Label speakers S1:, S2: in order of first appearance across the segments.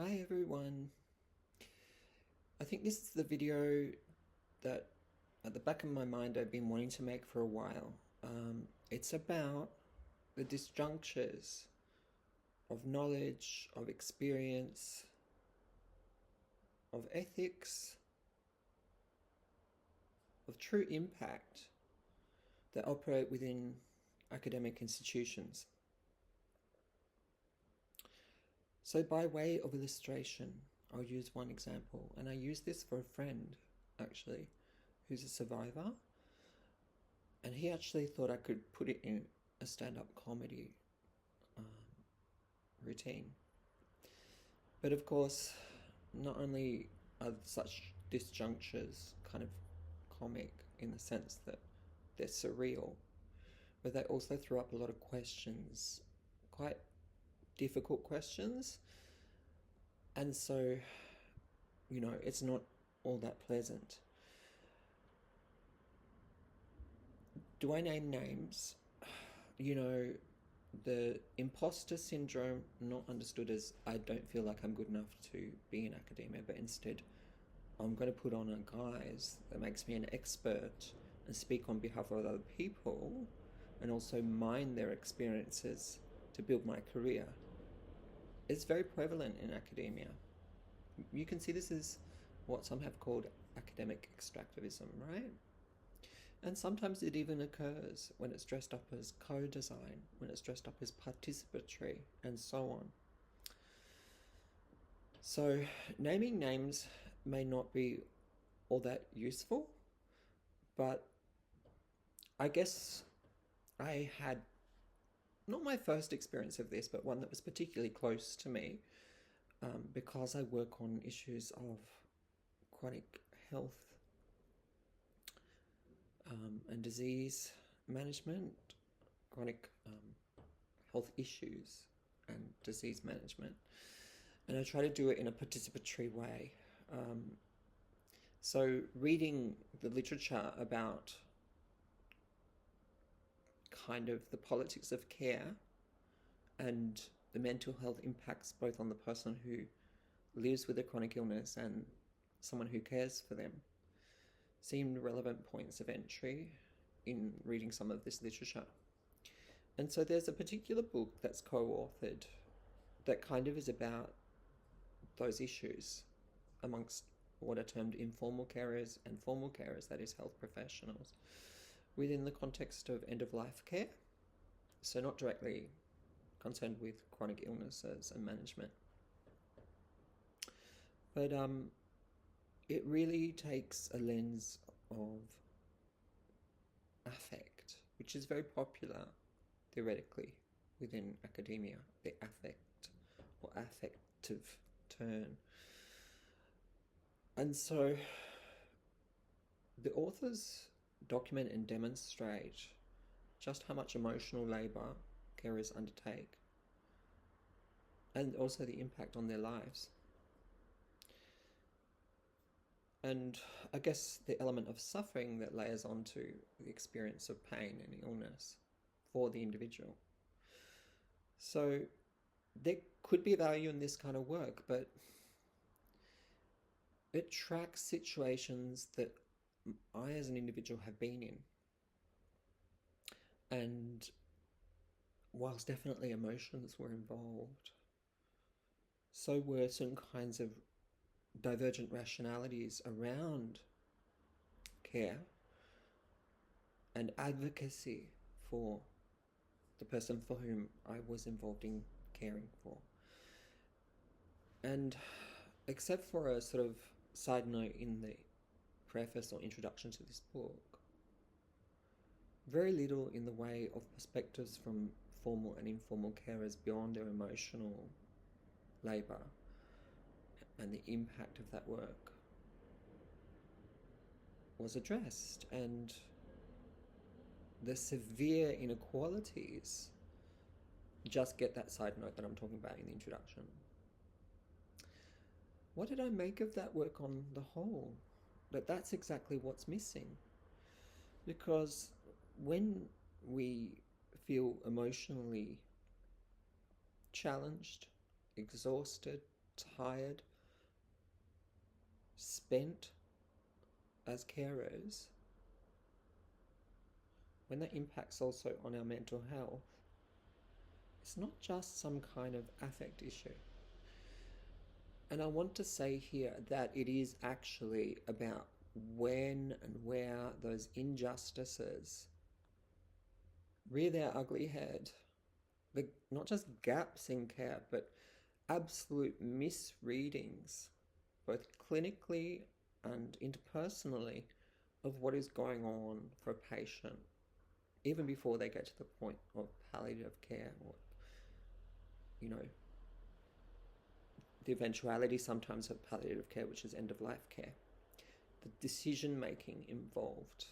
S1: Hi everyone. I think this is the video that at the back of my mind I've been wanting to make for a while. It's about the disjunctures of knowledge, of experience, of ethics, of true impact that operate within academic institutions. So by way of illustration, I'll use one example, and I use this for a friend, actually, who's a survivor, and he actually thought I could put it in a stand-up comedy um, routine. But of course, not only are such disjunctures kind of comic in the sense that they're surreal, but they also throw up a lot of questions, quite difficult questions, and so, it's not all that pleasant. Do I name names? You know, the imposter syndrome, not understood as I don't feel like I'm good enough to be in academia, but instead I'm going to put on a guise that makes me an expert and speak on behalf of other people and also mine their experiences to build my career. It's very prevalent in academia. You can see this as what some have called academic extractivism, right? And sometimes it even occurs when it's dressed up as co-design, when it's dressed up as participatory, and so on. So naming names may not be all that useful, but I guess I had not my first experience of this, but one that was particularly close to me, because I work on issues of chronic health and disease management, chronic health issues and disease management. And I try to do it in a participatory way. So reading the literature about kind of the politics of care and the mental health impacts both on the person who lives with a chronic illness and someone who cares for them seemed relevant points of entry in reading some of this literature. And so there's a particular book that's co-authored that kind of is about those issues amongst what are termed informal carers and formal carers, that is health professionals, within the context of end-of-life care. So not directly concerned with chronic illnesses and management. But it really takes a lens of affect, which is very popular theoretically within academia, the affect or affective turn. And so the authors document and demonstrate just how much emotional labour carers undertake and also the impact on their lives. And I guess the element of suffering that layers onto the experience of pain and illness for the individual. So there could be value in this kind of work, but it tracks situations that I as an individual have been in. And whilst definitely emotions were involved, so were certain kinds of divergent rationalities around care and advocacy for the person for whom I was involved in caring for. And except for a sort of side note in the preface or introduction to this book, very little in the way of perspectives from formal and informal carers beyond their emotional labour and the impact of that work was addressed, and the severe inequalities just get that side note that I'm talking about in the introduction. What did I make of that work on the whole? That's exactly what's missing. Because when we feel emotionally challenged, exhausted, tired, spent as carers, when that impacts also on our mental health, it's not just some kind of affect issue. And I want to say here that it is actually about when and where those injustices rear their ugly head. Not just gaps in care, but absolute misreadings, both clinically and interpersonally, of what is going on for a patient, even before they get to the point of palliative care or, you know, the eventuality sometimes of palliative care, which is end of life care. The decision making involved,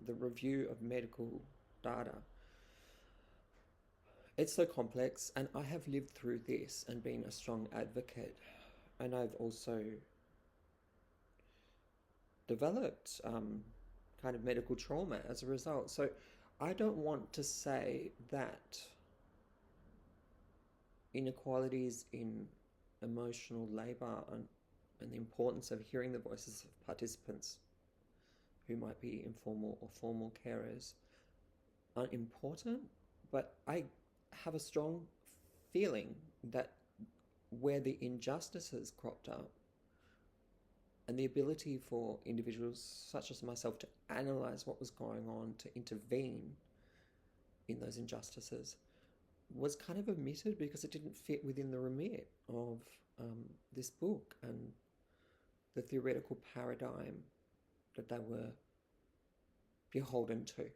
S1: the review of medical data. It's so complex, and I have lived through this and been a strong advocate, and I've also developed kind of medical trauma as a result. So I don't want to say that inequalities in emotional labour and the importance of hearing the voices of participants who might be informal or formal carers aren't important, but I have a strong feeling that where the injustices cropped up and the ability for individuals such as myself to analyse what was going on, to intervene in those injustices, was kind of omitted because it didn't fit within the remit of this book and the theoretical paradigm that they were beholden to.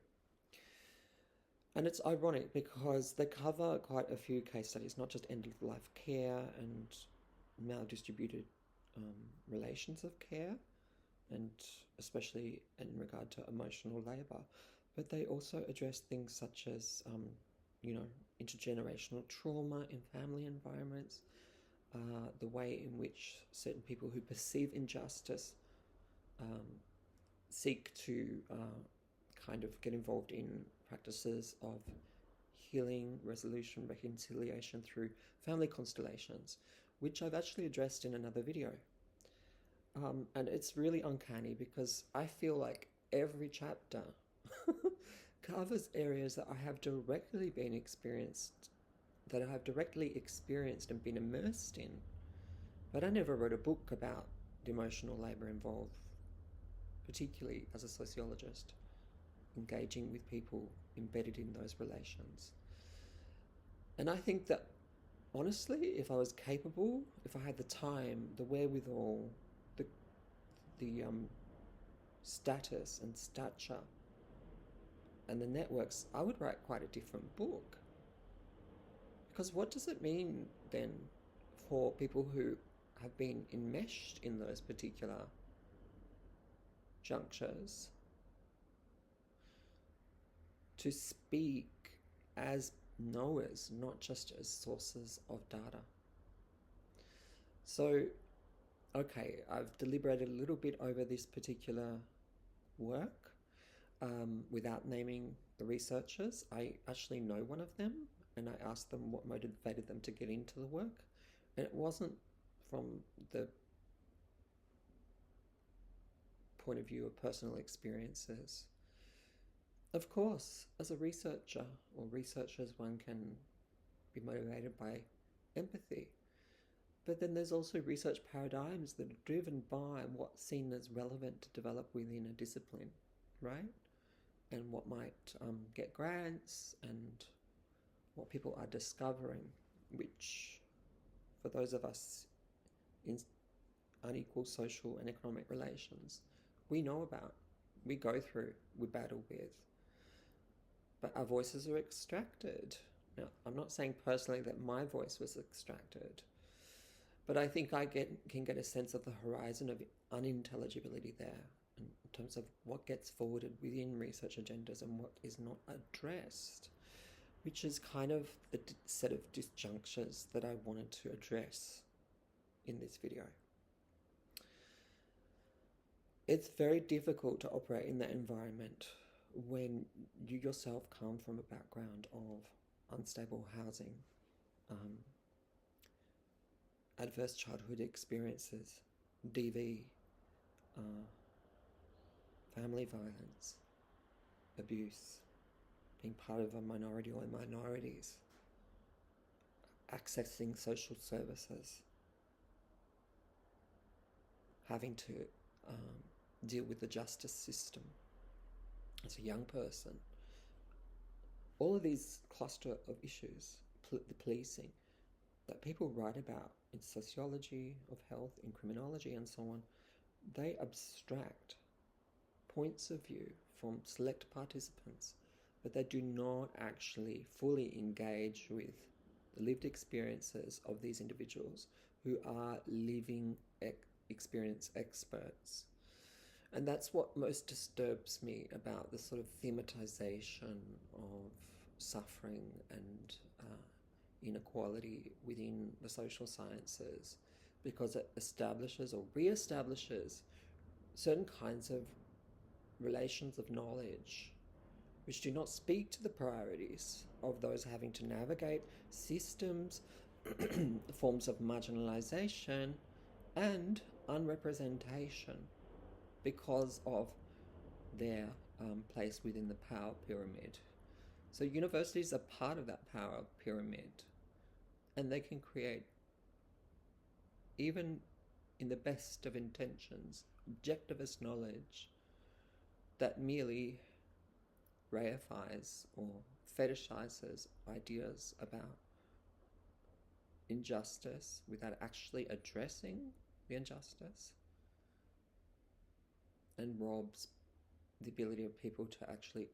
S1: And it's ironic because they cover quite a few case studies, not just end-of-life care and maldistributed relations of care, and especially in regard to emotional labour, but they also address things such as, intergenerational trauma in family environments, the way in which certain people who perceive injustice seek to kind of get involved in practices of healing, resolution, reconciliation through family constellations, which I've actually addressed in another video. And it's really uncanny because I feel like every chapter covers areas that I have directly experienced and been immersed in. But I never wrote a book about the emotional labour involved, particularly as a sociologist, engaging with people embedded in those relations. And I think that, honestly, if I was capable, if I had the time, the wherewithal, the status and stature and the networks, I would write quite a different book. Because what does it mean then for people who have been enmeshed in those particular junctures to speak as knowers, not just as sources of data? So, okay, I've deliberated a little bit over this particular work without naming the researchers. I actually know one of them, and I asked them what motivated them to get into the work, and it wasn't from the point of view of personal experiences. Of course, as a researcher or researchers, one can be motivated by empathy. But then there's also research paradigms that are driven by what's seen as relevant to develop within a discipline, right? And what might get grants and what people are discovering, which for those of us in unequal social and economic relations, we know about, we go through, we battle with. But our voices are extracted. Now, I'm not saying personally that my voice was extracted, but I think I can get a sense of the horizon of unintelligibility there in terms of what gets forwarded within research agendas and what is not addressed, which is kind of the set of disjunctures that I wanted to address in this video. It's very difficult to operate in that environment when you yourself come from a background of unstable housing, adverse childhood experiences, DV, uh, family violence, abuse, being part of a minority or minorities, accessing social services, having to deal with the justice system as a young person. All of these cluster of issues, the policing, that people write about in sociology of health, in criminology and so on, they abstract points of view from select participants, but they do not actually fully engage with the lived experiences of these individuals who are living experience experts. And that's what most disturbs me about the sort of thematization of suffering and inequality within the social sciences, because it establishes or re-establishes certain kinds of relations of knowledge which do not speak to the priorities of those having to navigate systems, forms of marginalization and unrepresentation because of their place within the power pyramid. So universities are part of that power pyramid, and they can create, even in the best of intentions, objectivist knowledge that merely reifies or fetishizes ideas about injustice without actually addressing the injustice, and robs the ability of people to actually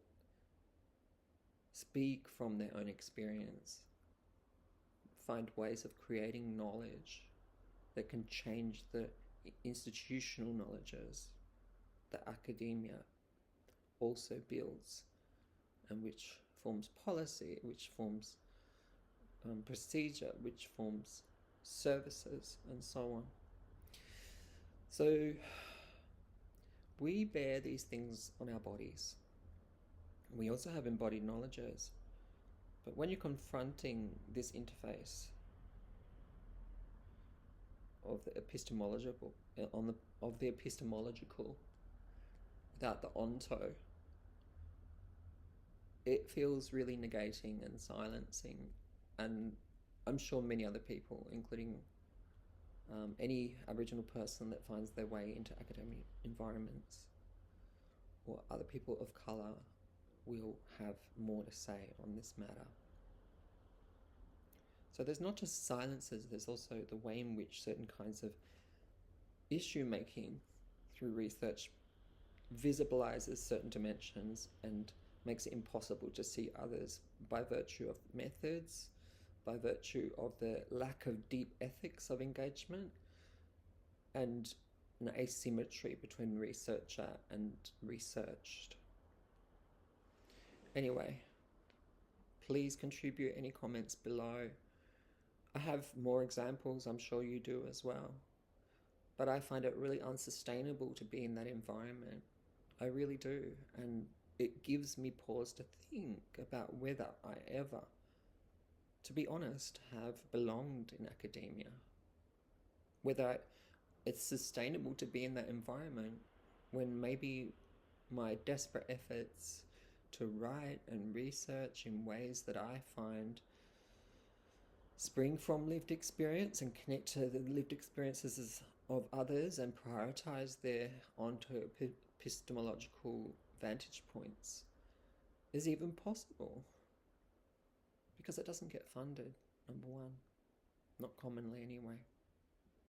S1: speak from their own experience, find ways of creating knowledge that can change the institutional knowledges that academia also builds, and which forms policy, which forms procedure, which forms services, and so on. So we bear these things on our bodies. We also have embodied knowledges. But when you're confronting this interface of the epistemological, without the onto, it feels really negating and silencing. And I'm sure many other people, including any Aboriginal person that finds their way into academic environments, or other people of colour, will have more to say on this matter. So there's not just silences, there's also the way in which certain kinds of issue making through research visibilizes certain dimensions and makes it impossible to see others by virtue of methods, by virtue of the lack of deep ethics of engagement, and an asymmetry between researcher and researched. Anyway, please contribute any comments below. I have more examples, I'm sure you do as well. But I find it really unsustainable to be in that environment. I really do. And it gives me pause to think about whether I ever, to be honest, have belonged in academia. Whether it's sustainable to be in that environment when maybe my desperate efforts to write and research in ways that I find spring from lived experience and connect to the lived experiences of others and prioritize their onto epistemological vantage points is even possible, because it doesn't get funded, number one, not commonly anyway.